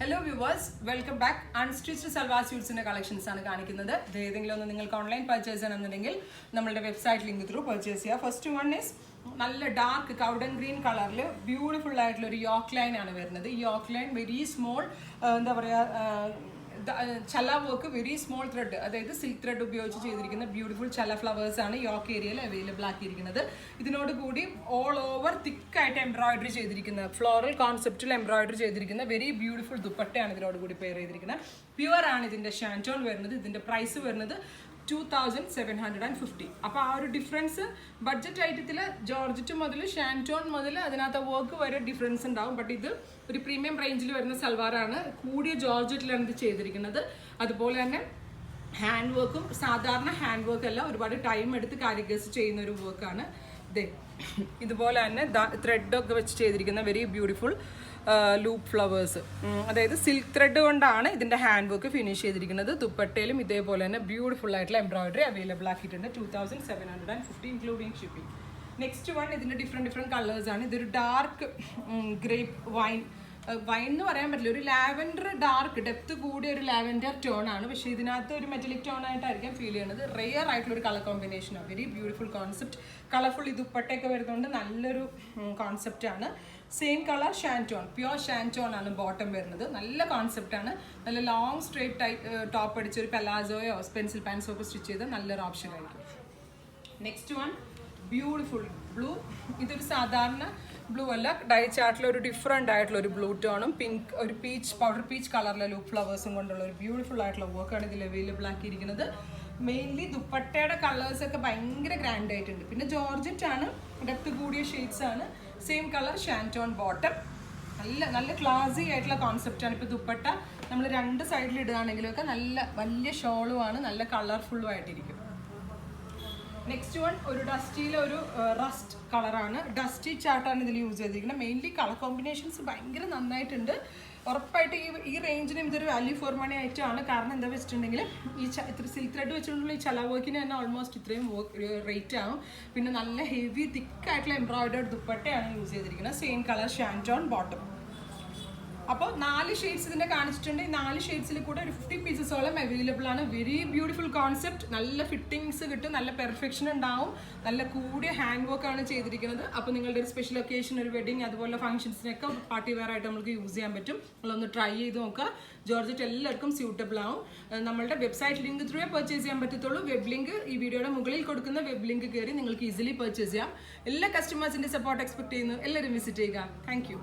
Hello viewers, welcome back. Unstitched Salwar Suits collections ആണ് കാണിക്കുന്നത്. ഏതെങ്കിലും ഒന്ന് നിങ്ങൾക്ക് ഓൺലൈൻ പർച്ചേസ് ചെയ്യണമെന്നുണ്ടെങ്കിൽ നമ്മളുടെ വെബ്സൈറ്റ് ലിങ്ക് ത്രൂ പർച്ചേസ് ചെയ്യുക. ഫസ്റ്റ് വൺ ഈസ് നല്ല ഡാർക്ക് കൗഡൻ ഗ്രീൻ കളറിൽ ബ്യൂട്ടിഫുൾ ആയിട്ടുള്ള ഒരു യോക്ക് ലൈൻ ആണ് വരുന്നത്. ഈ യോക്ക് ലൈൻ വെരി സ്മോൾ എന്താ പറയുക ചല വർക്ക് വെരി സ്മോൾ ത്രെഡ്, അതായത് സിൽക്ക് ത്രെഡ് ഉപയോഗിച്ച് ചെയ്തിരിക്കുന്ന ബ്യൂട്ടിഫുൾ ചല ഫ്ലവേഴ്സ് ആണ് യോക്ക് ഏരിയയിൽ അവൈലബിൾ ആക്കിയിരിക്കുന്നത്. ഇതിനോട് കൂടി ഓൾ ഓവർ തിക്കായിട്ട് എംബ്രോയിഡറി ചെയ്തിരിക്കുന്ന ഫ്ലോറൽ കോൺസെപ്റ്റിൽ എംബ്രോയിഡറി ചെയ്തിരിക്കുന്ന വെരി ബ്യൂട്ടിഫുൾ ദുപ്പട്ടയാണ് ഇതിനോട് കൂടി പെയർ ചെയ്തിരിക്കുന്നത്. പ്യുവർ ആണ് ഇതിൻ്റെ ഷാൻറ്റോൺ വരുന്നത്. ഇതിൻ്റെ പ്രൈസ് വരുന്നത് 2750. അപ്പോൾ ആ ഒരു ഡിഫറൻസ് ബഡ്ജറ്റ് ഐറ്റത്തിൽ ജോർജറ്റ് മുതൽ ഷാൻറ്റോൺ മുതൽ അതിനകത്ത് വർക്ക് വരെ ഡിഫറൻസ് ഉണ്ടാവും. ബട്ട് ഇത് ഒരു പ്രീമിയം റേഞ്ചിൽ വരുന്ന സൽവാറാണ്. കൂടിയ ജോർജറ്റിലാണ് ഇത് ചെയ്തിരിക്കുന്നത്. അതുപോലെ തന്നെ ഹാൻഡ് വർക്കും സാധാരണ ഹാൻഡ് വർക്ക് അല്ല, ഒരുപാട് ടൈം എടുത്ത് കാരിഗേഴ്സ് ചെയ്യുന്ന ഒരു വർക്കാണ്. ഇതുപോലെ തന്നെ ത്രെഡൊക്കെ വെച്ച് ചെയ്തിരിക്കുന്ന വെരി ബ്യൂട്ടിഫുൾ ലൂപ്പ് ഫ്ലവേഴ്സ്, അതായത് സിൽക്ക് ത്രെഡ് കൊണ്ടാണ് ഇതിൻ്റെ ഹാൻഡ് വർക്ക് ഫിനിഷ് ചെയ്തിരിക്കുന്നത്. ദുപ്പട്ടയിലും ഇതേപോലെ തന്നെ ബ്യൂട്ടിഫുൾ ആയിട്ടുള്ള എംബ്രോയിഡറി അവൈലബിൾ ആക്കിയിട്ടുണ്ട്. 2750 ഇൻക്ലൂഡിങ് ഷിപ്പിംഗ്. നെക്സ്റ്റ് വൺ ഇതിൻ്റെ ഡിഫറെൻറ്റ് കളേഴ്സാണ്. ഇതൊരു ഡാർക്ക് ഗ്രേപ്പ് വൈൻ എന്ന് പറയാൻ പറ്റില്ല, ഒരു ലാവൻഡർ ഡാർക്ക് ഡെപ്ത് കൂടിയ ഒരു ലാവൻഡർ ടോൺ ആണ്. പക്ഷേ ഇതിനകത്ത് ഒരു മെറ്റലിക് ടോൺ ആയിട്ടായിരിക്കും ഫീൽ ചെയ്യുന്നത്. റെയർ ആയിട്ടുള്ള ഒരു കളർ കോമ്പിനേഷനാണ്. Very beautiful concept. കളർഫുൾ ഈ ദുപ്പട്ടയൊക്കെ വരുന്നതുകൊണ്ട് നല്ലൊരു കോൺസെപ്റ്റാണ്. Same colour shantoon, pure shantoon ആണ് ബോട്ടം വരുന്നത്. നല്ല കോൺസെപ്റ്റാണ്. നല്ല ലോങ് സ്ട്രേറ്റ് ടോപ്പ് അടിച്ച ഒരു പെലാസോയോ പെൻസിൽ പാൻസോ ഒക്കെ സ്റ്റിച്ച് ചെയ്താൽ നല്ലൊരു ഓപ്ഷൻ ആയിരിക്കും. Next one beautiful blue. ഇതൊരു സാധാരണ ബ്ലൂ അല്ല, ഡൈ ചാർട്ടിൽ ഒരു ഡിഫറെൻ്റ് ആയിട്ടുള്ള ഒരു ബ്ലൂ ടോണും പിങ്ക് ഒരു പീച്ച് പൗഡർ പീച്ച് കളറിലെ ലൂപ്പ് ഫ്ലവേഴ്സും കൊണ്ടുള്ള ഒരു ബ്യൂട്ടിഫുൾ ആയിട്ടുള്ള വർക്കാണ് ഇതിൽ അവൈലബിൾ ആക്കിയിരിക്കുന്നത്. മെയിൻലി ദുപ്പട്ടയുടെ കളേഴ്സൊക്കെ ഭയങ്കര ഗ്രാൻഡ് ആയിട്ടുണ്ട്. പിന്നെ ജോർജറ്റ് ആണ്, ഡെപ്ത് കൂടിയ ഷെയ്ഡ്സ് ആണ്. Same colour ഷാൻറ്റോൺ bottom. നല്ല ക്ലാസി ആയിട്ടുള്ള കോൺസെപ്റ്റാണ്. ഇപ്പോൾ ദുപ്പട്ട നമ്മൾ രണ്ട് സൈഡിൽ ഇടുകയാണെങ്കിലൊക്കെ നല്ല വലിയ ഷോളുമാണ്, നല്ല കളർഫുള്ളും ആയിട്ടിരിക്കും. നെക്സ്റ്റ് വൺ ഒരു ഡസ്റ്റിയിലെ ഒരു റസ്റ്റ് കളറാണ്. ഡസ്റ്റി ചാർട്ടാണ് ഇതിൽ യൂസ് ചെയ്തിരിക്കുന്നത്. മെയിൻലി കളർ കോമ്പിനേഷൻസ് ഭയങ്കര നന്നായിട്ടുണ്ട്. ഉറപ്പായിട്ട് ഈ റേഞ്ചിനും ഇതൊരു വാല്യൂ ഫോർ മണി ആയിട്ടാണ്. കാരണം എന്താ വെച്ചിട്ടുണ്ടെങ്കിൽ ഇത്ര സിൽക്ക് ത്രെഡ് വെച്ചിട്ടുള്ള ഈ ചല വർക്കിന് തന്നെ ഓൾമോസ്റ്റ് ഇത്രയും റേറ്റ് ആവും. പിന്നെ നല്ല ഹെവി തിക്കായിട്ടുള്ള എംബ്രോയിഡേർഡ് ദുപ്പട്ടയാണ് യൂസ് ചെയ്തിരിക്കുന്നത്. Same colour ഷാൻറ്റോൺ bottom. അപ്പോൾ 4 ഷെയ്ഡ്സ് ഇതിൻ്റെ കാണിച്ചിട്ടുണ്ട്. ഈ 4 ഷെയ്ഡ്സിൽ കൂടെ ഒരു 50 പീസസോളം അവൈലബിൾ ആണ്. Very beautiful concept. നല്ല ഫിറ്റിങ്സ് കിട്ടും, നല്ല പെർഫെക്ഷൻ ഉണ്ടാവും. നല്ല കൂടിയ ഹാൻഡ് വർക്ക് ആണ് ചെയ്തിരിക്കുന്നത്. അപ്പോൾ നിങ്ങളുടെ ഒരു സ്പെഷ്യൽ ഒക്കേഷൻ, ഒരു വെഡിങ് അതുപോലെ ഫംഗ്ഷൻസിനൊക്കെ പാർട്ടി വെയർ ആയിട്ട് നമുക്ക് യൂസ് ചെയ്യാൻ പറ്റും. നിങ്ങളൊന്ന് ട്രൈ ചെയ്ത് നോക്കുക. ജോർജറ്റ് എല്ലാവർക്കും സ്യൂട്ടബിൾ ആവും. നമ്മളുടെ വെബ്സൈറ്റ് ലിങ്ക് ത്രൂ പർച്ചേസ് ചെയ്യാൻ പറ്റത്തുള്ളൂ. വെബ് ലിങ്ക് ഈ വീഡിയോയുടെ മുകളിൽ കൊടുക്കുന്ന വെബ് ലിങ്ക് കയറി നിങ്ങൾക്ക് ഈസിലി പർച്ചേസ് ചെയ്യാം. എല്ലാ കസ്റ്റമേഴ്സിൻ്റെ സപ്പോർട്ട് എക്സ്പെക്ട് ചെയ്യുന്നു. എല്ലാവരും വിസിറ്റ് ചെയ്യുക. Thank you.